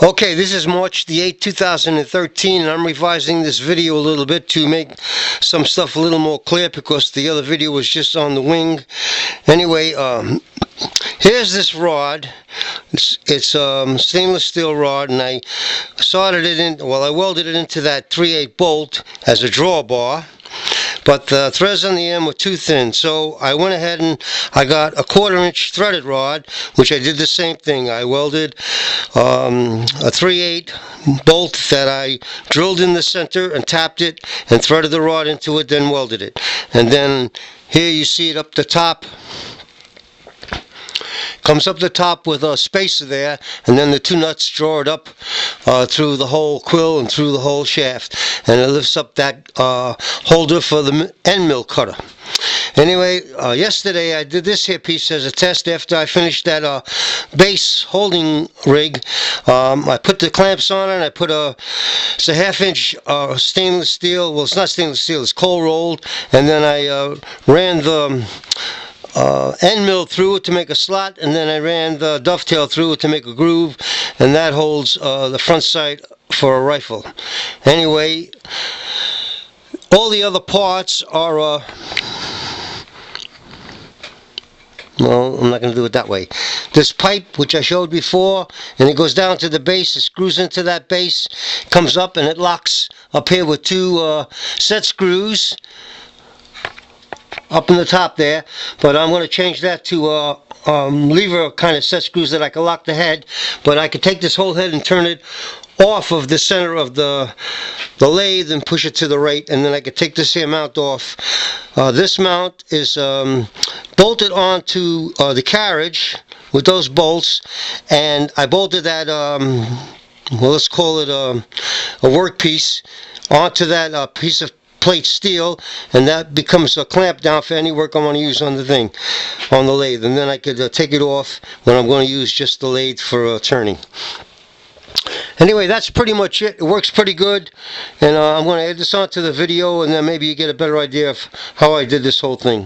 Okay, this is March the 8th, 2013, and I'm revising this video a little bit to make some stuff a little more clear because the other video was just on the wing. Anyway, here's this rod. It's stainless steel rod, and I soldered it in, well, I welded it into that 3/8 bolt as a drawbar. But the threads on the end were too thin, so I went ahead and I got a 1/4-inch threaded rod, which I did the same thing. I welded a 3/8 bolt that I drilled in the center and tapped it and threaded the rod into it, then welded it. And then here you see it up the top. Comes up the top with a spacer there, and then the two nuts draw it up through the whole quill and through the whole shaft, and it lifts up that holder for the end mill cutter. Anyway, yesterday I did this here piece as a test after I finished that base holding rig. I put the clamps on it, and I put it's a 1/2-inch stainless steel, well, it's not stainless steel, it's cold rolled, and then I ran the end mill through it to make a slot, and then I ran the dovetail through it to make a groove, and that holds the front sight for a rifle. Anyway, all the other parts are well, I'm not going to do it that way. This pipe, which I showed before, and it goes down to the base, it screws into that base, comes up, and it locks up here with two set screws up in the top there, but I'm going to change that to lever kind of set screws that I can lock the head, but I can take this whole head and turn it off of the center of the lathe and push it to the right, and then I can take this here mount off. This mount is bolted onto the carriage with those bolts, and I bolted that, well, let's call it a workpiece onto that piece of plate steel, and that becomes a clamp down for any work I want to use on the thing, on the lathe, and then I could take it off when I'm going to use just the lathe for turning. Anyway, that's pretty much it. It works pretty good, and I'm going to add this onto the video, and then maybe you get a better idea of how I did this whole thing.